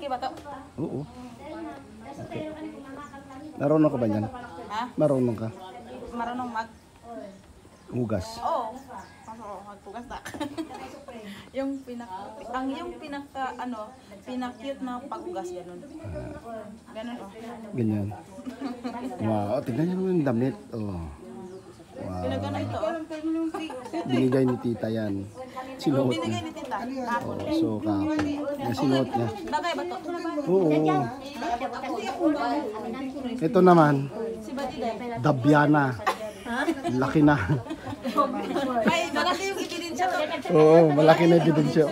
Malaki ba to? Oo. Okay. Marunong ka ba yan? Ha? Marunong ka? Marunong Hugas. Oo. Magpugas na. yung pinaka-cute na paghugas ganun. Ganun oh. Ganyan. Wow, tignan niyo naman yung damit. Oh. Wow. Pinagano ito oh. Binigay ni tita yan. Sinuot Binigay niya. ni tita. Kahapon. So, kahapon. Yung sinuot niya. Bagay ba to? Oo. Ito naman, Si Badiday. Dabiana. Laki na. Ay, malaki yung ebidensya to. Oo, malaki na ebidensya.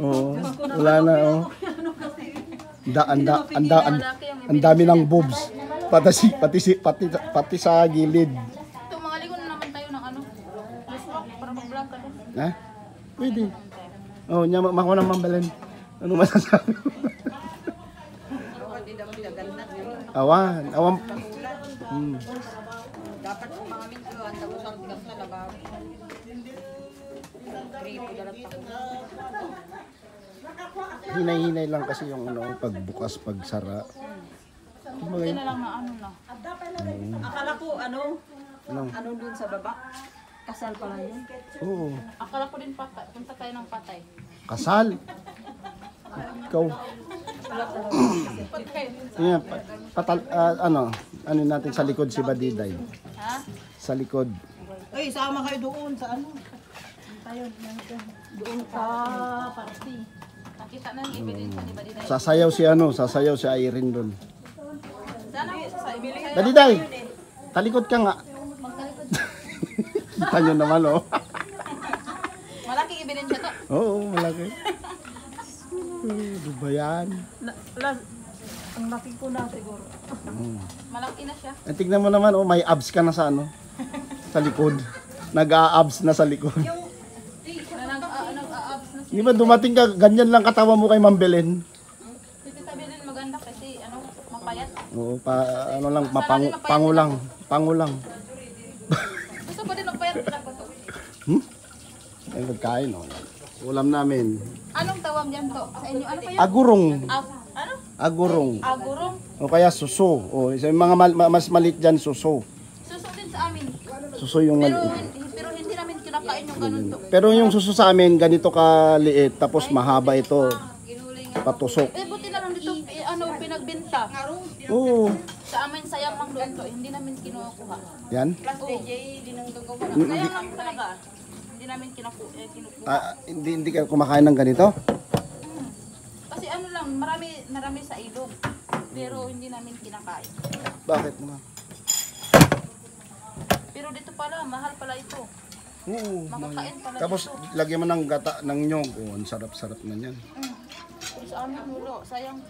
Oo. Wala na, oh. Ang dami ng boobs. Pati sa gilid. Ito, mga ligon na naman tayo ng ano. Para mag-vlog ka doon. Ha? Pwede. Oh, niya makuha ng Mambelen. Ano masasabi mo? Awan. Dapat kung mga minto, ang tagusang tigas na labaw. Gripo, dalat pa. Hinay-hinay lang kasi yung ano, pagbukas, pagsara. Hindi na lang na ano na. Akala ko ano dun sa baba. Kasal pala yun. Oo. Akala ko din patay. Punta tayo ng patay. Kasal. Ikaw. Patay. Yan, ano natin sa likod si Badiday. Ha? Sa likod. Ay, sama kayo doon sa ano? Doon sa party. Nakita na yung ebidensya ni Badiday. Sasayaw si Irene doon. Sana ko sa ibili. Badiday, talikod ka nga. Kita nyo naman, oh. Malaking ebidensya to. Oo, malaki. Ano ba yan? Ang laki ko na siguro. Malaki na siya. Tignan mo naman, oh, may abs ka na sa ano? Sa likod. Nag-a-abs na sa likod. Nag-a-abs na siya. Di ba dumating ka, ganyan lang katawa mo kay Ma'am Belen? Dito sabi din maganda kasi mapayat. Oo, ano lang, pango lang. Gusto ko din magpayat lang ko to. Ay, magkain, oh. Ulam namin. Anong tawag yan to? Sa inyo, ano pa yun? Agurong. Ano? Agurong. Agurong? O kaya suso. O, sa mga mas malit dyan, suso. Suso din sa amin. Suso yung Pero hindi namin kinakain yung ganun to. Pero yung suso sa amin, ganito kaliit, tapos mahaba ito. Patusok. Eh, buti na lang dito, pinagbenta. Oo. Sa amin, sayang lang doon to. Hindi namin kinukuha. Yan. Sayang lang talaga. Hindi namin kinukuha. Hindi ka kumakain ng ganito? Kasi ano lang, marami sa ilog. Pero hindi namin kinakain. Bakit mo? Pero dito pala, mahal pala ito. Oo. Makakain pala Tapos dito. lagyan mo ng gata ng nyog. Oh, ang sarap-sarap na yan. Pero sa amin, ulo, sayang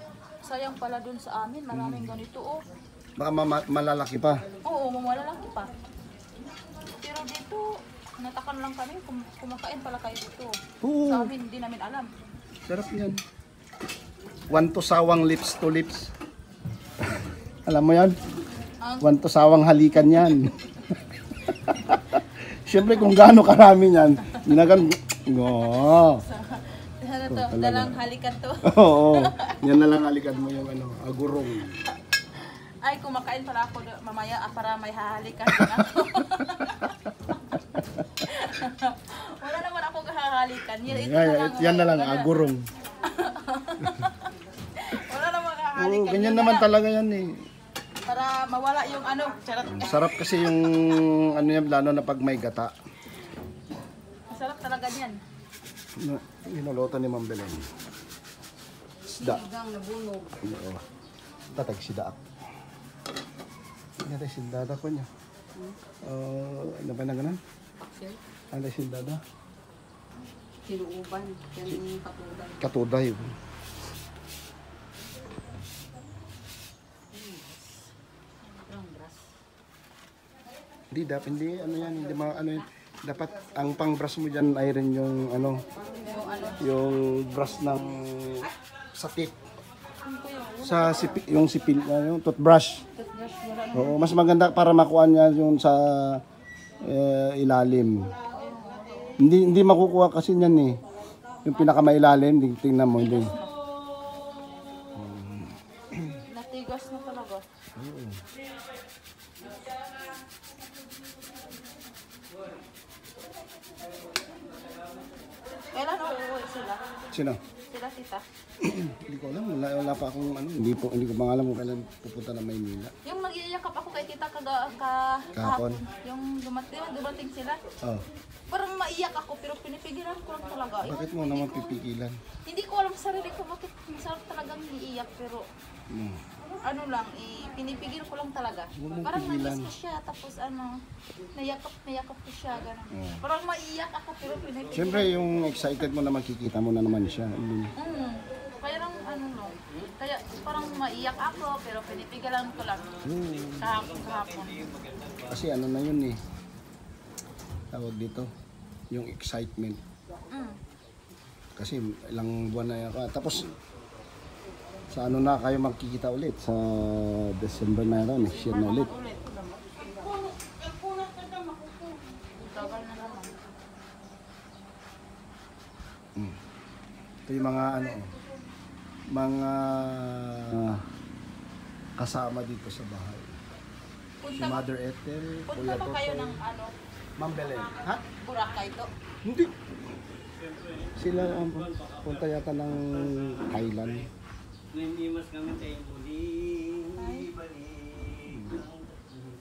pala dun sa amin. Maraming ganito, oh. Baka malalaki pa. Oo, mamalaki pa. Pero dito, natakan lang kami, kumakain pala kayo dito. Oo. Sa amin, hindi namin alam. Sarap yan. One to sawang lips to lips. Alam mo yan? One to sawang halikan yan. Siyempre kung gaano karami yan, ginagan... Oh. Ano to? Dalang halikan to. Oo. Yan na lang halikan mo yung agurong. Ay, kumakain pala ako mamaya para may hahalikan din ako. Wala naman ako hahalikan. Yan na lang, agurong. Wala naman Oo, hahalikan. ganyan naman talaga yan eh. Para mawala yung ano. Charot. Sarap kasi yung ano yan, lalo na pag may gata. Masarap talaga yan. Hinulutan ni Ma'am Belen. Isda. Hanggang nabunog. Oo. Tatag sida ako. Ano sindada ko niya? Ano ba na ganun? Ano sindada? Sinuuban. Yan yung katuday. Katuday. Hindi dapat hindi ano yan, hindi ano yan. Dapat ang pang-brush mo diyan ay rin yung ano, yung brush ng sa teeth. Sa sipil, yung sipil, yung toothbrush. Oo, mas maganda para makuha niya yung sa ilalim. Hindi makukuha kasi niyan eh. Yung pinakamailalim, tingnan mo hindi. Matigas na talaga. Oo. Kailan uuwi sila? Sino? Sila tita. Hindi ko alam. Wala pa akong ano. Hindi ko pa alam kung kailan pupunta ng Maynila. Yung nag-iiyakap ako kay tita Kahapon. Yung dumating sila. Oh. Parang maiyak ako pero pinipigilan ko lang talaga. Bakit mo naman pipigilan? Hindi ko alam sa sarili ko bakit masarap talagang iiyak pero ano lang, pinipigil ko lang talaga. Huwag mong Parang pigilan. nangis ko siya tapos ano, nayakap ko siya gano'n. Parang maiyak ako pero pinipigil. Siyempre yung excited mo na makikita mo na naman siya. Parang ano no, kaya parang maiyak ako pero pinipigilan ko lang. Kahapon. Kasi ano na yun eh. Tawag dito. Yung excitement. Kasi ilang buwan na yan. Tapos sa ano na kayo magkikita ulit? Sa December na ito, next year na ulit. Tagal na naman. Ito yung mga ano, mga kasama dito sa bahay. Si Mother Ethel, Punta Kuya ba kayo Totoy, ng ano, Ma'am Belen. Ha? Boracay to? Hindi. Sila punta yata ng Thailand. Ninimas kami sa ibuling.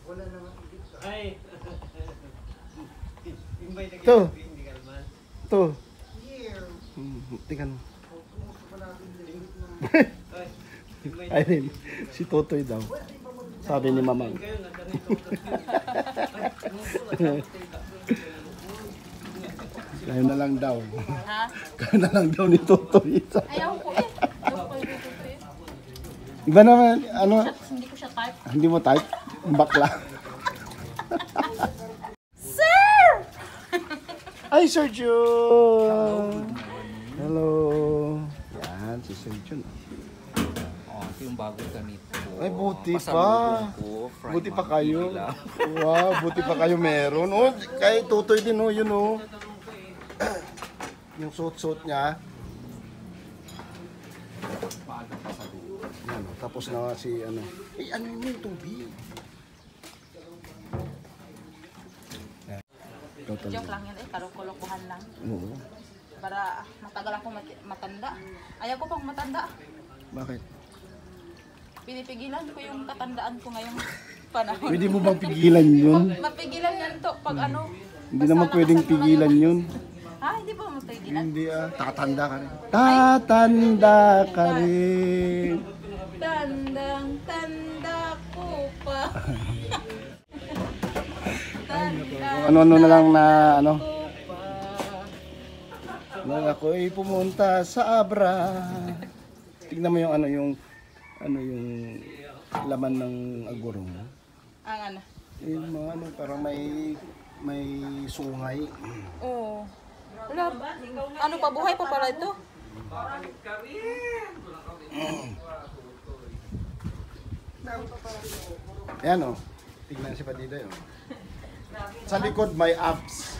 Wala naman. Ay. Ito. Ito. Tingnan mo. Ayun, si Totoy daw. Sabi ni Mamang. Kayo na lang daw. Ha? Kayo na lang daw ni Totoy. Ayaw ko eh. Ayaw ko eh. Iba naman, ano, Hindi ko siya type. hindi mo type? Bakla. Sir! Ay, Sir Jun! Hello. Yan, si Sir Jun. Oh, ito yung bagong gamit ko. Ay, buti pa. Pasalubong ko, fried Buti pa kayo. mango Wow, buti pa kayo meron. Oh, kay Totoy din, oh, yun, oh. Yung suit-suit niya. Paano pasalubong? Yan, oh, tapos na si, ano. Eh, ano yun yung tubig? Yan. Totoy. Joke lang yan eh. Kalokohan lang. Oo. Para matagal ako matanda. Ayaw ko pang matanda. Bakit? Pinipigilan ko yung katandaan ko ngayong panahon. Pwede mo bang pigilan yun? Mapigilan yan to pag ano. Hindi naman pwedeng pigilan yun. Ha? Hindi pa mapigilan? Hindi ah, tatanda ka rin. Tatanda ka rin. Tandang-tanda ko pa. Ano-ano na lang na ano. ko pa. Nang ako'y pumunta sa Abra. Tignan mo yung yung laman ng agurong. Ang ano? Yung mga ano, parang may sungay. Oo. Wala. Ano pa? Buhay pa pala ito? Ayan o. Tignan si Padiday o. Sa likod may abs.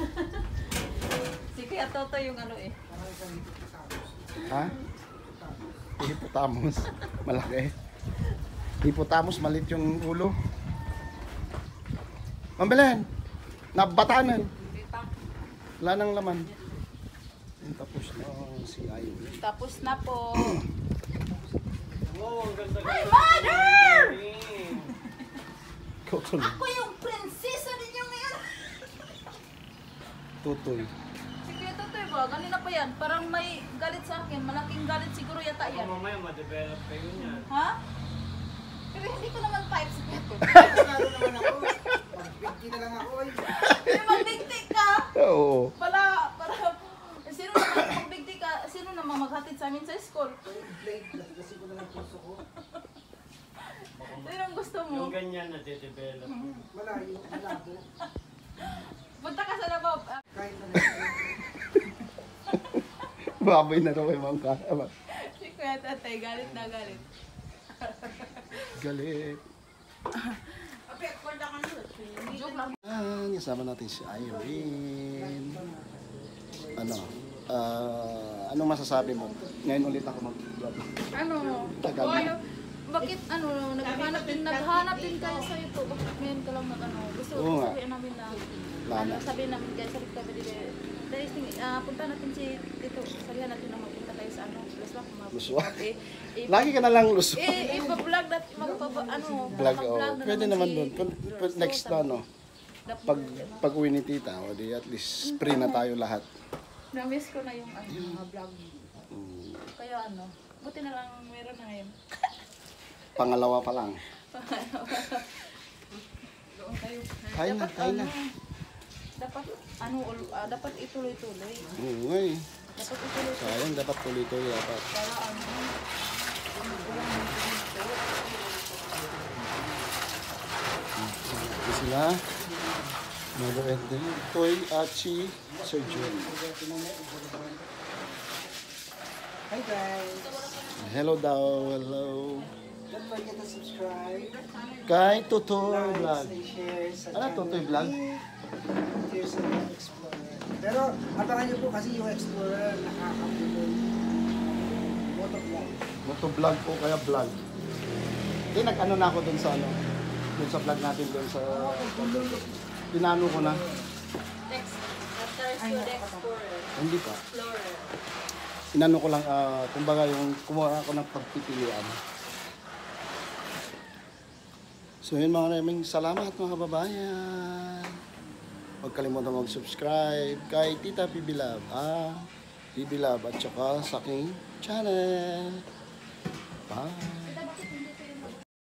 Si Kuya Toto yung ano eh. Ha? Hippopotamus. Malaki. Hippopotamus, malit yung ulo. Mambelen! Nabatanan. Wala nang laman. Tapos na si Ayo. Tapos na po. Oh, ang ganda. My mother! Tutoy. Ako yung prinsesa ninyo ngayon. Tutoy. Si Kuya Toto ba? Ganina pa yan. Parang may galit sa akin. Malaking galit siguro yata yan. Mamaya ma-develop kayo niyan. Ha? Pero hindi ko naman type si Kuya Toto. Yung magbigti ka. Oo. Para, sino naman magbigti ka? Sino naman maghatid sa amin sa school? Sino ang gusto mo? Yung ganyan na-develop. Punta ka sa labab. Baboy na raw kay Ma'am Kaya. Si Kuya Tatay, galit na galit. Galit. Joke lang. Kasama natin si Irene. Anong masasabi mo? Ngayon ulit ako mag-vlog. Ano? Tagal. Okay, bakit naghanap din kayo sa ito? Bakit ngayon ka lang gusto Oo nga. sabihin namin na, Lana. sabihin namin guys, sa recovery dahil punta natin si Tito, sabihan natin na magpunta tayo sa Luswak. Luswak? Lagi ka na lang luswak. Ipa-vlog natin, Vlog, magpa-vlog na pwede naman doon. Next na, no? Dapat- Pag uwi ni tita, o di at least free na tayo lahat. Na-miss ko na yung mga vlog. Kaya buti na lang meron na ngayon. Pangalawa pa lang. Doon tayo. Kain na, kain na. Dapat, dapat ituloy-tuloy. Oo nga eh. Dapat ituloy-tuloy. Sayang, dapat tuloy-tuloy dapat. Para Ito sila. Mother and the Toy at si Sir Jun. Hi guys. Hello daw, hello. Don't forget to subscribe. Kay Tutoy Vlog. And share sa Ano Tutoy Vlog? Here's the Explorer. Pero abangan niyo po kasi yung Explorer nakakapulong motovlog. Motovlog po kaya vlog. Hindi, nag-ano na ako dun sa dun sa vlog natin dun sa tinano ko na. next, after the Explorer. Hindi pa. Explorer. Inano ko lang, kumbaga yung kumuha ako ng pagpipilian. So yun, maraming salamat mga kababayan. Huwag kalimutan mag-subscribe kay Tita Pibilab, Pibilab at saka sa aking channel. Bye!